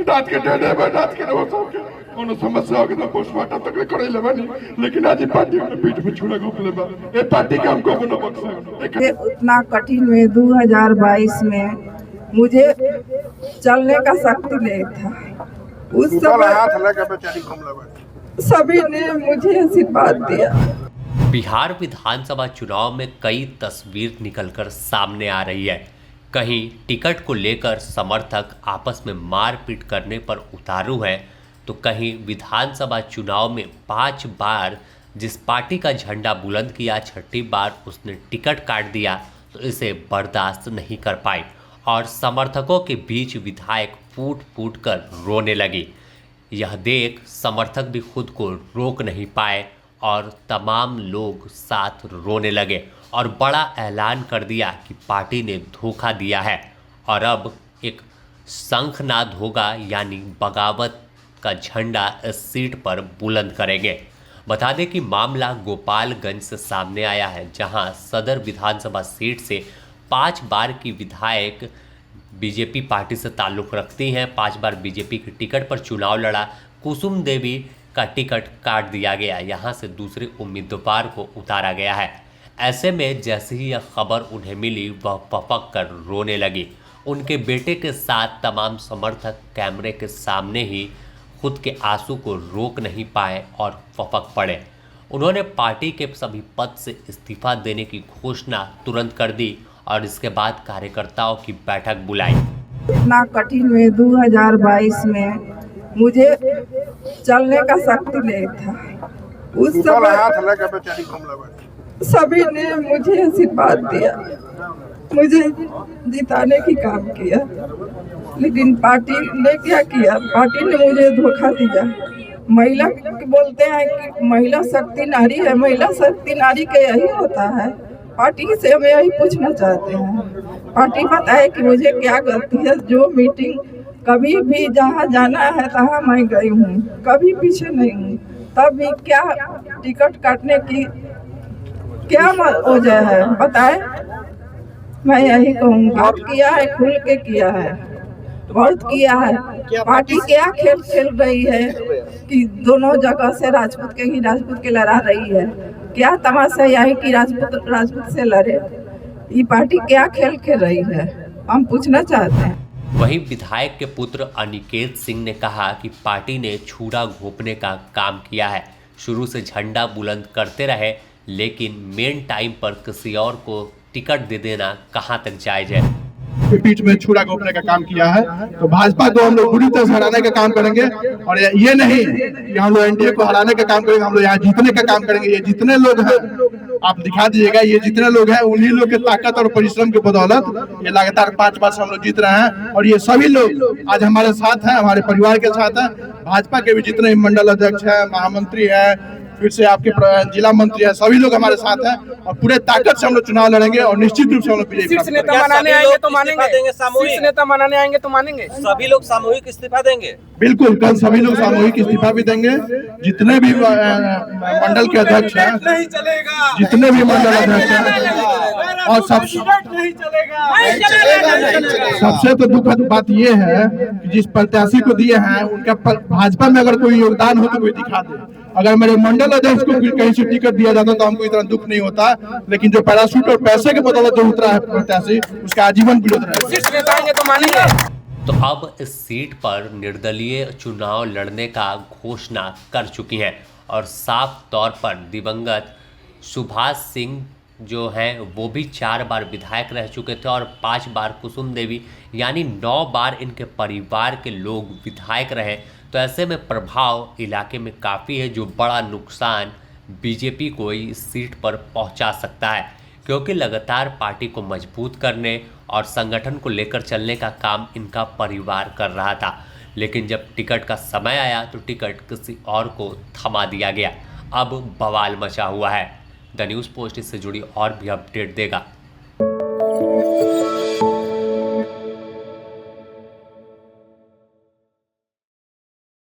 रात के डेढ़ रात के कोनो समस्या होगी तो पोस्टमार्टम तक करे लेबनी, लेकिन आज पार्टी में पीठ में छुरा घोप लेबा ए पार्टी के हमको न बख्शे। उतना कठिन में 2022 में मुझे चलने का शक्ति नहीं था। उस समय हाथ लगा बेचारी घूम लेबा, सभी ने मुझे आशीर्वाद दिया। बिहार विधानसभा चुनाव में कई तस्वीर निकलकर सामने आ रही है। कहीं टिकट को लेकर समर्थक आपस में मारपीट करने पर उतारू हैं, तो कहीं विधानसभा चुनाव में 5 बार जिस पार्टी का झंडा बुलंद किया, 6ठी बार उसने टिकट काट दिया, तो इसे बर्दाश्त नहीं कर पाए और समर्थकों के बीच विधायक फूट फूट कर रोने लगी। यह देख समर्थक भी खुद को रोक नहीं पाए और तमाम लोग साथ रोने लगे और बड़ा ऐलान कर दिया कि पार्टी ने धोखा दिया है और अब एक शंखनाद होगा, यानी बगावत का झंडा इस सीट पर बुलंद करेंगे। बता दें कि मामला गोपालगंज से सामने आया है, जहां सदर विधानसभा सीट से 5 बार की विधायक बीजेपी पार्टी से ताल्लुक़ रखती हैं। 5 बार बीजेपी की टिकट पर चुनाव लड़ा। कुसुम देवी का टिकट काट दिया गया, यहाँ से दूसरे उम्मीदवार को उतारा गया है। ऐसे में जैसे ही यह खबर उन्हें मिली, वह पपक कर रोने लगी। उनके बेटे के साथ तमाम समर्थक कैमरे के सामने ही खुद के आंसू को रोक नहीं पाए और पपक पड़े। उन्होंने पार्टी के सभी पद से इस्तीफा देने की घोषणा तुरंत कर दी और इसके बाद कार्यकर्ताओं की बैठक बुलाई। इतना कठिन में 2022 में मुझे चलने का शक्ति नहीं था। उस समय हाथ लगा बेचारी घूम लेबा, सभी ने मुझे आशीर्वाद दिया, मुझे जिताने की काम किया, लेकिन पार्टी ने क्या किया? पार्टी ने मुझे धोखा दिया। महिला बोलते हैं कि महिला शक्ति नारी है, महिला शक्ति नारी का यही होता है। पार्टी से हम यही पूछना चाहते हैं, पार्टी बताए कि मुझे क्या गलती है। जो मीटिंग कभी भी जहाँ जाना है तहाँ मैं गई हूँ, कभी पीछे नहीं हूँ। तब भी क्या टिकट काटने की क्या वजह है बताए? मैं यही कहूँगी, बहुत किया है, खुल के किया है, बहुत किया है। पार्टी क्या खेल खेल रही है कि दोनों जगह से राजपूत के लड़ा रही है। क्या तमाशा यही कि राजपूत से लड़े? ये पार्टी क्या खेल खेल रही है, हम पूछना चाहते हैं। वहीं विधायक के पुत्र अनिकेत सिंह ने कहा कि पार्टी ने छुरा घोंपने का काम किया है। शुरू से झंडा बुलंद करते रहे, लेकिन मेन टाइम पर किसी और को टिकट दे देना कहां तक जायज है। पीठ में छुरा घोंपने का काम किया है, तो भाजपा को हम लोग बुरी तरह से हराने का काम करेंगे। और ये नहीं कि हम लोग एनडीए को हराने का काम करेंगे, हम लोग यहाँ जीतने का काम करेंगे। ये जितने लोग हैं आप दिखा दीजिएगा, ये जितने लोग हैं उन्हीं लोग के ताकत और परिश्रम की बदौलत ये लगातार 5 बार से हम लोग जीत रहे हैं। और ये सभी लोग आज हमारे साथ हैं, हमारे परिवार के साथ हैं। भाजपा के भी जितने मंडल अध्यक्ष हैं, महामंत्री हैं, फिर से आपके जिला मंत्री है, सभी लोग हमारे साथ हैं और पूरे ताकत से हम लोग चुनाव लड़ेंगे और निश्चित रूप से हम लोग शीर्ष नेता मनाने आएंगे तो मानेंगे, शीर्ष नेता मनाने आएंगे तो मानेंगे। सभी लोग सामूहिक इस्तीफा देंगे। बिल्कुल, कल सभी लोग सामूहिक इस्तीफा भी देंगे। जितने भी मंडल के अध्यक्ष हैं, जितने भी मंडल अध्यक्ष हैं, और सबसे तो दुखद बात ये है कि जिस प्रत्याशी को दिए हैं उनका भाजपा में अगर कोई योगदान हो तो कोई दिखा दे। अगर मेरे मंडल अध्यक्ष को कहीं से टिकट दिया जाता तो हमको इतना दुख नहीं होता, लेकिन जो पैराशूट और पैसे के बदौलत जो उतरा है प्रत्याशी, उसका आजीवन विरोध रहेगा। तो अब इस सीट पर निर्दलीय चुनाव लड़ने का घोषणा कर चुकी हैं और साफ तौर पर दिवंगत सुभाष सिंह जो हैं वो भी 4 बार विधायक रह चुके थे और 5 बार कुसुम देवी, यानी 9 बार इनके परिवार के लोग विधायक रहे। तो ऐसे में प्रभाव इलाके में काफ़ी है, जो बड़ा नुकसान बीजेपी को इस सीट पर पहुंचा सकता है, क्योंकि लगातार पार्टी को मजबूत करने और संगठन को लेकर चलने का काम इनका परिवार कर रहा था। लेकिन जब टिकट का समय आया तो टिकट किसी और को थमा दिया गया। अब बवाल मचा हुआ है। द न्यूज़ पोस्ट इससे जुड़ी और भी अपडेट देगा।